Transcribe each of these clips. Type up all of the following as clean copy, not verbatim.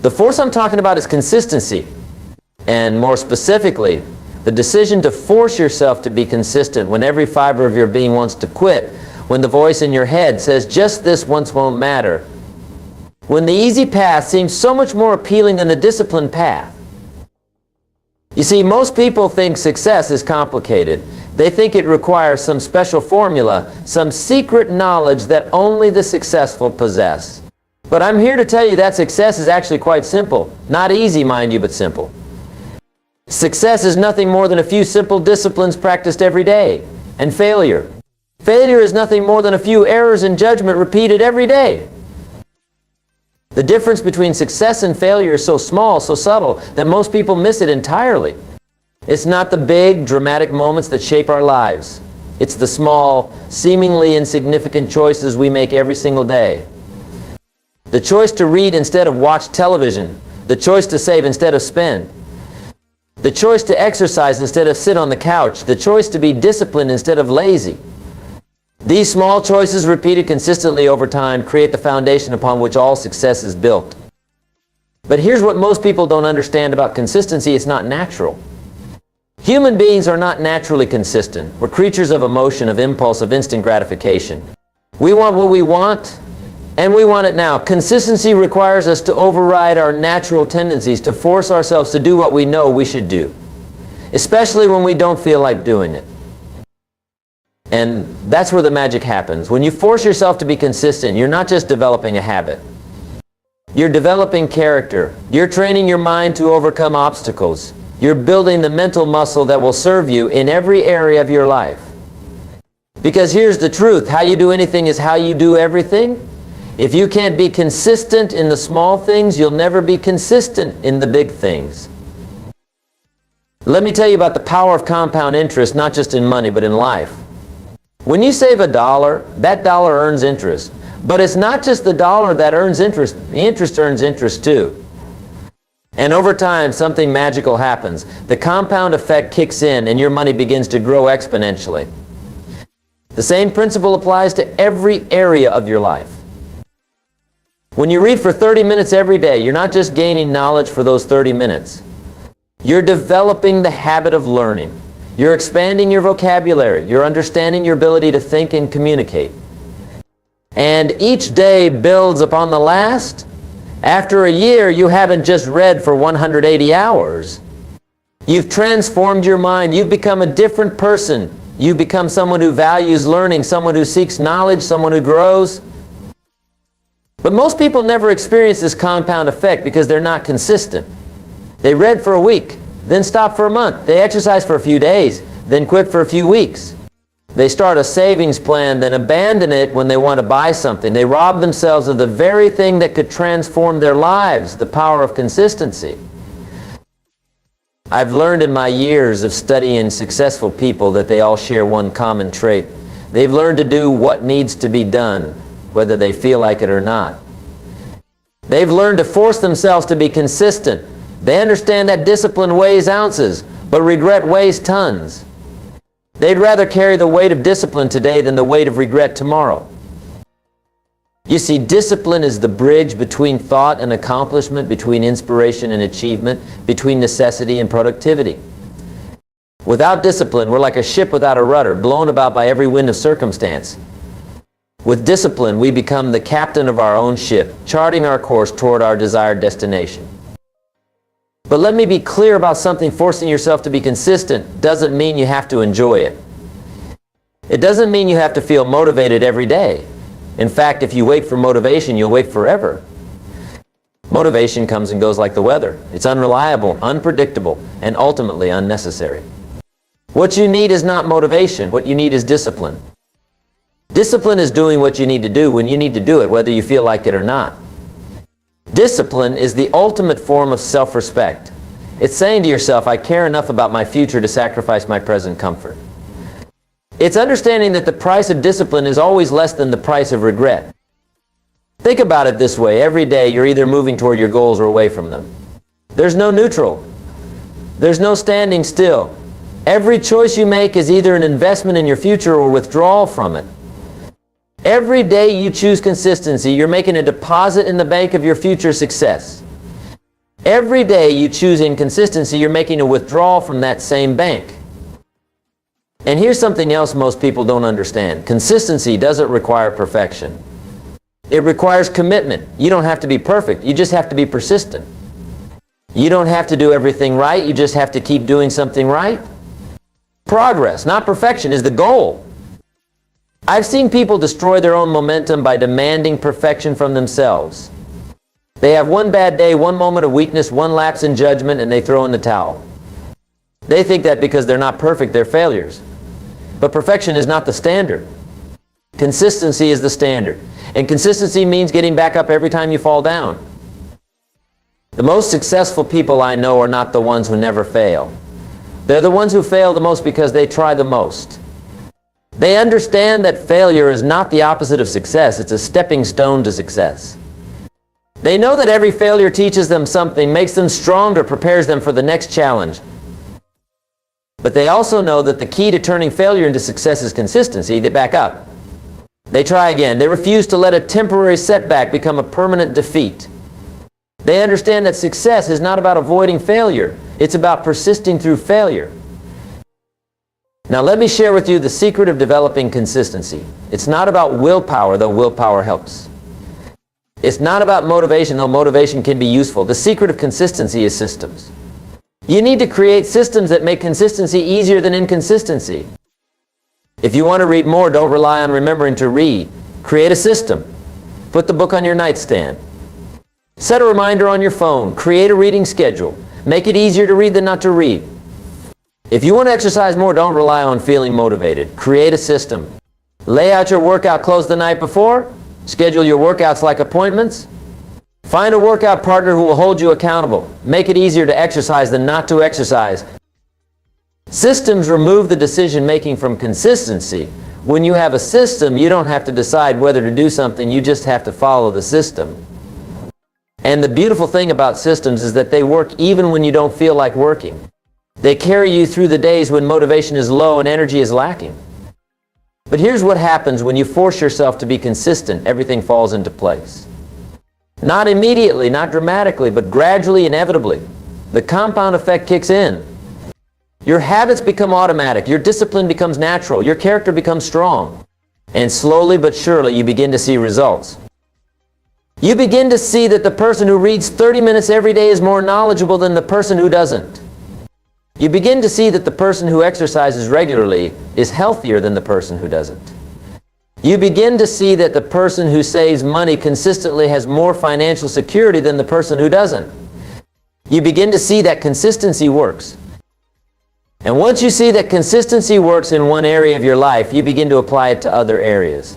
The force I'm talking about is consistency. And more specifically, the decision to force yourself to be consistent when every fiber of your being wants to quit, when the voice in your head says just this once won't matter, when the easy path seems so much more appealing than the disciplined path. You see, most people think success is complicated. They think it requires some special formula, some secret knowledge that only the successful possess. But I'm here to tell you that success is actually quite simple. Not easy, mind you, but simple. Success is nothing more than a few simple disciplines practiced every day. And failure. Failure is nothing more than a few errors in judgment repeated every day. The difference between success and failure is so small, so subtle, that most people miss it entirely. It's not the big, dramatic moments that shape our lives. It's the small, seemingly insignificant choices we make every single day. The choice to read instead of watch television. The choice to save instead of spend. The choice to exercise instead of sit on the couch. The choice to be disciplined instead of lazy. These small choices repeated consistently over time create the foundation upon which all success is built. But here's what most people don't understand about consistency: it's not natural. Human beings are not naturally consistent. We're creatures of emotion, of impulse, of instant gratification. We want what we want, and we want it now. Consistency requires us to override our natural tendencies, to force ourselves to do what we know we should do, especially when we don't feel like doing it. And that's where the magic happens. When you force yourself to be consistent, you're not just developing a habit. You're developing character. You're training your mind to overcome obstacles. You're building the mental muscle that will serve you in every area of your life. Because here's the truth: how you do anything is how you do everything. If you can't be consistent in the small things, you'll never be consistent in the big things. Let me tell you about the power of compound interest, not just in money, but in life. When you save $1, that dollar earns interest. But it's not just the dollar that earns interest. The interest earns interest too. And over time, something magical happens. The compound effect kicks in and your money begins to grow exponentially. The same principle applies to every area of your life. When you read for 30 minutes every day, you're not just gaining knowledge for those 30 minutes. You're developing the habit of learning. You're expanding your vocabulary. You're understanding your ability to think and communicate. And each day builds upon the last. After a year, you haven't just read for 180 hours. You've transformed your mind. You've become a different person. You've become someone who values learning, someone who seeks knowledge, someone who grows. But most people never experience this compound effect because they're not consistent. They read for a week, then stop for a month. They exercise for a few days, then quit for a few weeks. They start a savings plan, then abandon it when they want to buy something. They rob themselves of the very thing that could transform their lives, the power of consistency. I've learned in my years of studying successful people that they all share one common trait. They've learned to do what needs to be done, whether they feel like it or not. They've learned to force themselves to be consistent. They understand that discipline weighs ounces, but regret weighs tons. They'd rather carry the weight of discipline today than the weight of regret tomorrow. You see, discipline is the bridge between thought and accomplishment, between inspiration and achievement, between necessity and productivity. Without discipline, we're like a ship without a rudder, blown about by every wind of circumstance. With discipline, we become the captain of our own ship, charting our course toward our desired destination. But let me be clear about something: forcing yourself to be consistent doesn't mean you have to enjoy it. It doesn't mean you have to feel motivated every day. In fact, if you wait for motivation, you'll wait forever. Motivation comes and goes like the weather. It's unreliable, unpredictable, and ultimately unnecessary. What you need is not motivation. What you need is discipline. Discipline is doing what you need to do when you need to do it, whether you feel like it or not. Discipline is the ultimate form of self-respect. It's saying to yourself, I care enough about my future to sacrifice my present comfort. It's understanding that the price of discipline is always less than the price of regret. Think about it this way: every day you're either moving toward your goals or away from them. There's no neutral. There's no standing still. Every choice you make is either an investment in your future or withdrawal from it. Every day you choose consistency, you're making a deposit in the bank of your future success. Every day you choose inconsistency, you're making a withdrawal from that same bank. And here's something else most people don't understand. Consistency doesn't require perfection. It requires commitment. You don't have to be perfect. You just have to be persistent. You don't have to do everything right. You just have to keep doing something right. Progress, not perfection, is the goal. I've seen people destroy their own momentum by demanding perfection from themselves. They have one bad day, one moment of weakness, one lapse in judgment, and they throw in the towel. They think that because they're not perfect, they're failures. But perfection is not the standard. Consistency is the standard. And consistency means getting back up every time you fall down. The most successful people I know are not the ones who never fail. They're the ones who fail the most because they try the most. They understand that failure is not the opposite of success. It's a stepping stone to success. They know that every failure teaches them something, makes them stronger, prepares them for the next challenge. But they also know that the key to turning failure into success is consistency. They back up. They try again. They refuse to let a temporary setback become a permanent defeat. They understand that success is not about avoiding failure. It's about persisting through failure. Now let me share with you the secret of developing consistency. It's not about willpower, though willpower helps. It's not about motivation, though motivation can be useful. The secret of consistency is systems. You need to create systems that make consistency easier than inconsistency. If you want to read more, don't rely on remembering to read. Create a system. Put the book on your nightstand. Set a reminder on your phone. Create a reading schedule. Make it easier to read than not to read. If you want to exercise more, don't rely on feeling motivated. Create a system. Lay out your workout clothes the night before. Schedule your workouts like appointments. Find a workout partner who will hold you accountable. Make it easier to exercise than not to exercise. Systems remove the decision-making from consistency. When you have a system, you don't have to decide whether to do something. You just have to follow the system. And the beautiful thing about systems is that they work even when you don't feel like working. They carry you through the days when motivation is low and energy is lacking. But here's what happens when you force yourself to be consistent. Everything falls into place. Not immediately, not dramatically, but gradually, inevitably. The compound effect kicks in. Your habits become automatic. Your discipline becomes natural. Your character becomes strong. And slowly but surely you begin to see results. You begin to see that the person who reads 30 minutes every day is more knowledgeable than the person who doesn't. You begin to see that the person who exercises regularly is healthier than the person who doesn't. You begin to see that the person who saves money consistently has more financial security than the person who doesn't. You begin to see that consistency works. And once you see that consistency works in one area of your life, you begin to apply it to other areas.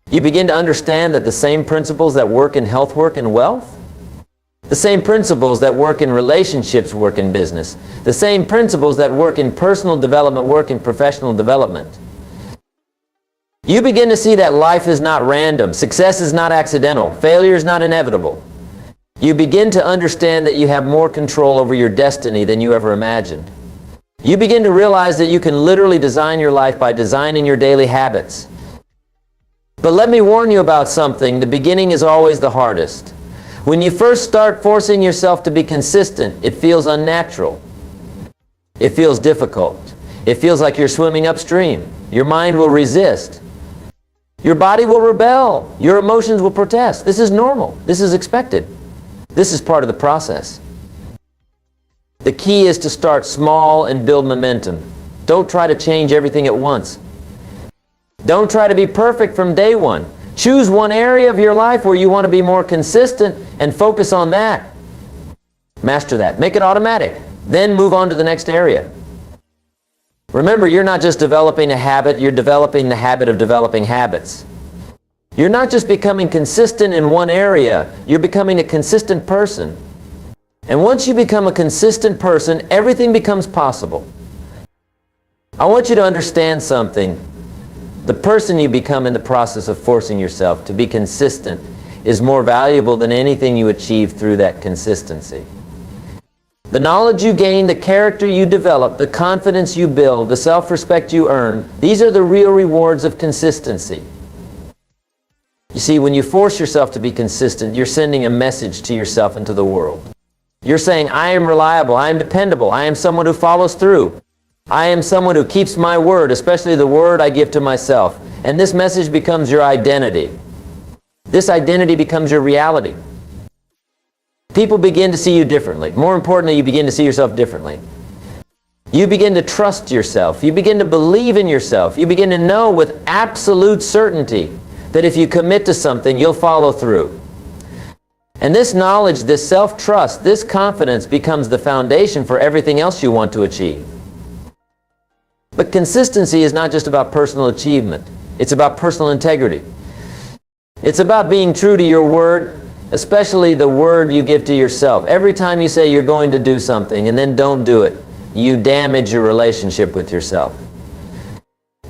You begin to understand that the same principles that work in health work in wealth. The same principles that work in relationships work in business. The same principles that work in personal development work in professional development. You begin to see that life is not random. Success is not accidental. Failure is not inevitable. You begin to understand that you have more control over your destiny than you ever imagined. You begin to realize that you can literally design your life by designing your daily habits. But let me warn you about something. The beginning is always the hardest. When you first start forcing yourself to be consistent, it feels unnatural. It feels difficult. It feels like you're swimming upstream. Your mind will resist. Your body will rebel. Your emotions will protest. This is normal. This is expected. This is part of the process. The key is to start small and build momentum. Don't try to change everything at once. Don't try to be perfect from day one. Choose one area of your life where you want to be more consistent and focus on that. Master that. Make it automatic. Then move on to the next area. Remember, you're not just developing a habit, you're developing the habit of developing habits. You're not just becoming consistent in one area, you're becoming a consistent person. And once you become a consistent person, everything becomes possible. I want you to understand something. The person you become in the process of forcing yourself to be consistent is more valuable than anything you achieve through that consistency. The knowledge you gain, the character you develop, the confidence you build, the self-respect you earn, these are the real rewards of consistency. You see, when you force yourself to be consistent, you're sending a message to yourself and to the world. You're saying, I am reliable, I am dependable, I am someone who follows through. I am someone who keeps my word, especially the word I give to myself. And this message becomes your identity. This identity becomes your reality. People begin to see you differently. More importantly, you begin to see yourself differently. You begin to trust yourself. You begin to believe in yourself. You begin to know with absolute certainty that if you commit to something, you'll follow through. And this knowledge, this self-trust, this confidence becomes the foundation for everything else you want to achieve. But consistency is not just about personal achievement. It's about personal integrity. It's about being true to your word, especially the word you give to yourself. Every time you say you're going to do something and then don't do it, you damage your relationship with yourself.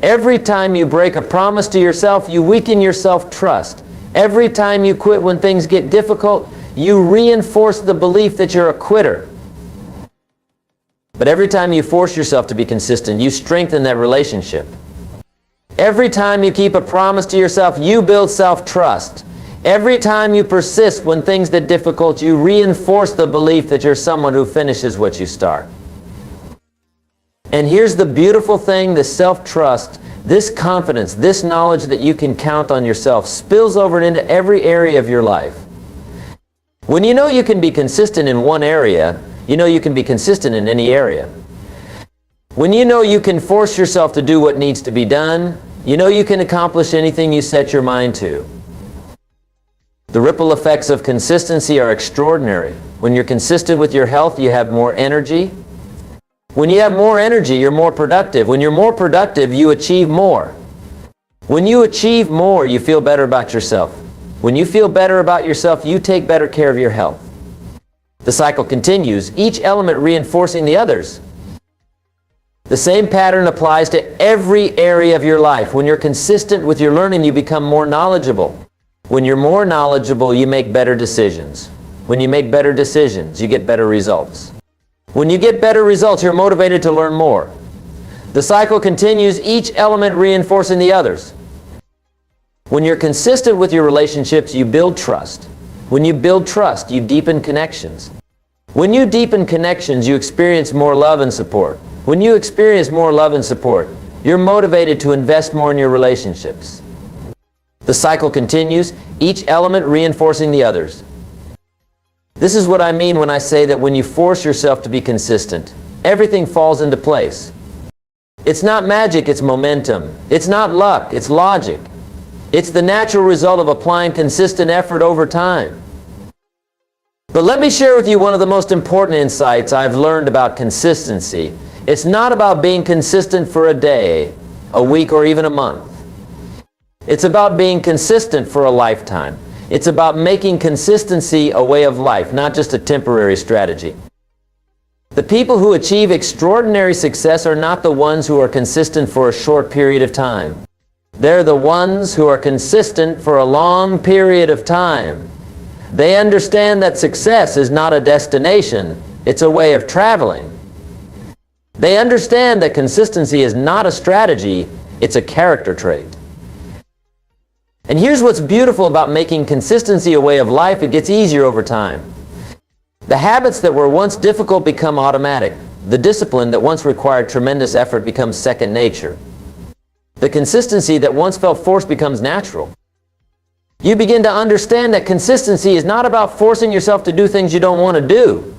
Every time you break a promise to yourself, you weaken your self-trust. Every time you quit when things get difficult, you reinforce the belief that you're a quitter. But every time you force yourself to be consistent, you strengthen that relationship. Every time you keep a promise to yourself, you build self-trust. Every time you persist when things get difficult, you reinforce the belief that you're someone who finishes what you start. And here's the beautiful thing, this self-trust, this confidence, this knowledge that you can count on yourself spills over into every area of your life. When you know you can be consistent in one area, you know you can be consistent in any area. When you know you can force yourself to do what needs to be done, you know you can accomplish anything you set your mind to. The ripple effects of consistency are extraordinary. When you're consistent with your health, you have more energy. When you have more energy, you're more productive. When you're more productive, you achieve more. When you achieve more, you feel better about yourself. When you feel better about yourself, you take better care of your health. The cycle continues, each element reinforcing the others. The same pattern applies to every area of your life. When you're consistent with your learning, you become more knowledgeable. When you're more knowledgeable, you make better decisions. When you make better decisions, you get better results. When you get better results, you're motivated to learn more. The cycle continues, each element reinforcing the others. When you're consistent with your relationships, you build trust. When you build trust, you deepen connections. When you deepen connections, you experience more love and support. When you experience more love and support, you're motivated to invest more in your relationships. The cycle continues, each element reinforcing the others. This is what I mean when I say that when you force yourself to be consistent, everything falls into place. It's not magic, it's momentum. It's not luck, it's logic. It's the natural result of applying consistent effort over time. But let me share with you one of the most important insights I've learned about consistency. It's not about being consistent for a day, a week, or even a month. It's about being consistent for a lifetime. It's about making consistency a way of life, not just a temporary strategy. The people who achieve extraordinary success are not the ones who are consistent for a short period of time. They're the ones who are consistent for a long period of time. They understand that success is not a destination, it's a way of traveling. They understand that consistency is not a strategy, it's a character trait. And here's what's beautiful about making consistency a way of life, it gets easier over time. The habits that were once difficult become automatic. The discipline that once required tremendous effort becomes second nature. The consistency that once felt forced becomes natural. You begin to understand that consistency is not about forcing yourself to do things you don't want to do.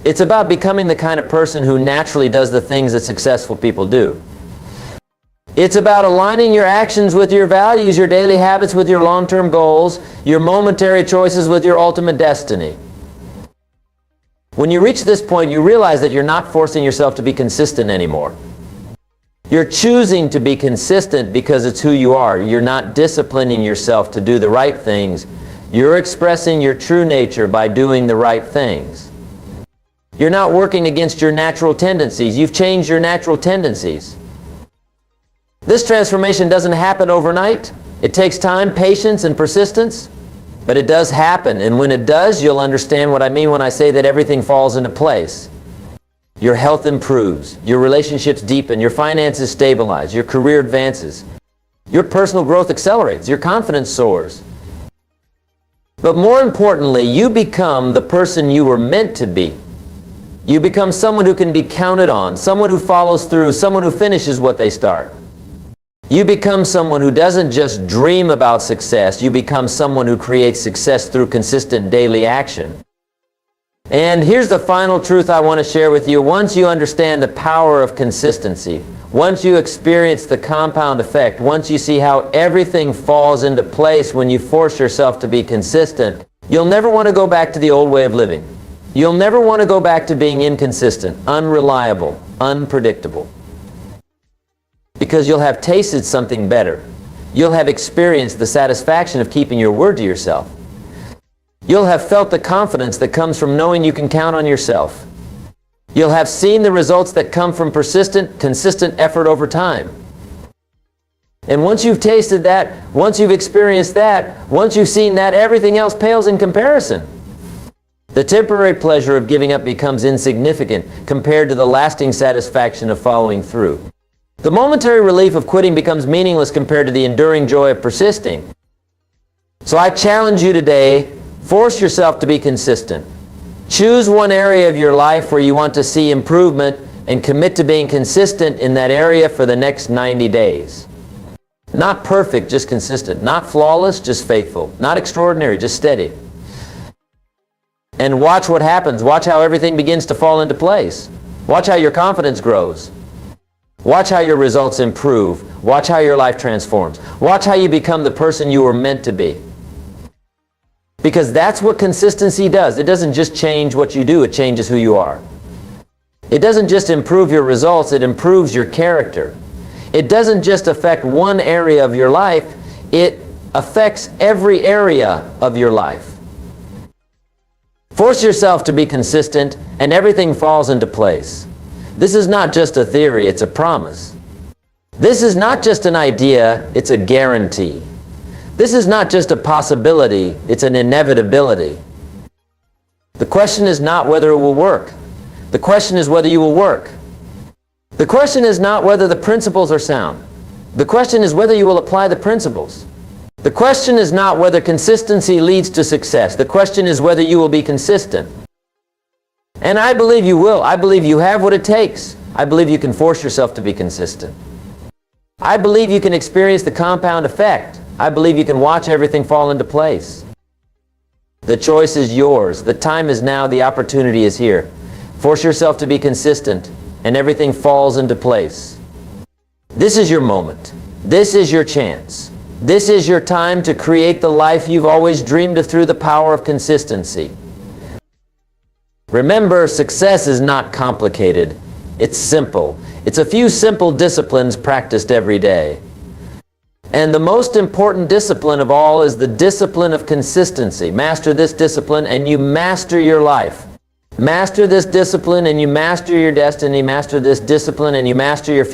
It's about becoming the kind of person who naturally does the things that successful people do. It's about aligning your actions with your values, your daily habits with your long-term goals, your momentary choices with your ultimate destiny. When you reach this point, you realize that you're not forcing yourself to be consistent anymore. You're choosing to be consistent because it's who you are. You're not disciplining yourself to do the right things. You're expressing your true nature by doing the right things. You're not working against your natural tendencies. You've changed your natural tendencies. This transformation doesn't happen overnight. It takes time, patience, and persistence, but it does happen. And when it does, you'll understand what I mean when I say that everything falls into place. Your health improves, your relationships deepen, your finances stabilize, your career advances, your personal growth accelerates, your confidence soars. But more importantly, you become the person you were meant to be. You become someone who can be counted on, someone who follows through, someone who finishes what they start. You become someone who doesn't just dream about success, you become someone who creates success through consistent daily action. And here's the final truth I want to share with you. Once you understand the power of consistency, once you experience the compound effect, once you see how everything falls into place when you force yourself to be consistent, you'll never want to go back to the old way of living. You'll never want to go back to being inconsistent, unreliable, unpredictable. Because you'll have tasted something better. You'll have experienced the satisfaction of keeping your word to yourself. You'll have felt the confidence that comes from knowing you can count on yourself. You'll have seen the results that come from persistent, consistent effort over time. And once you've tasted that, once you've experienced that, once you've seen that, everything else pales in comparison. The temporary pleasure of giving up becomes insignificant compared to the lasting satisfaction of following through. The momentary relief of quitting becomes meaningless compared to the enduring joy of persisting. So I challenge you today, force yourself to be consistent. Choose one area of your life where you want to see improvement and commit to being consistent in that area for the next 90 days. Not perfect, just consistent. Not flawless, just faithful. Not extraordinary, just steady. And watch what happens. Watch how everything begins to fall into place. Watch how your confidence grows. Watch how your results improve. Watch how your life transforms. Watch how you become the person you were meant to be. Because that's what consistency does. It doesn't just change what you do, it changes who you are. It doesn't just improve your results, it improves your character. It doesn't just affect one area of your life, it affects every area of your life. Force yourself to be consistent and everything falls into place. This is not just a theory, it's a promise. This is not just an idea, it's a guarantee. This is not just a possibility, it's an inevitability. The question is not whether it will work. The question is whether you will work. The question is not whether the principles are sound. The question is whether you will apply the principles. The question is not whether consistency leads to success. The question is whether you will be consistent. And I believe you will. I believe you have what it takes. I believe you can force yourself to be consistent. I believe you can experience the compound effect. I believe you can watch everything fall into place. The choice is yours. The time is now. The opportunity is here. Force yourself to be consistent, and everything falls into place. This is your moment. This is your chance. This is your time to create the life you've always dreamed of through the power of consistency. Remember, success is not complicated. It's simple. It's a few simple disciplines practiced every day. And the most important discipline of all is the discipline of consistency. Master this discipline and you master your life. Master this discipline and you master your destiny. Master this discipline and you master your future.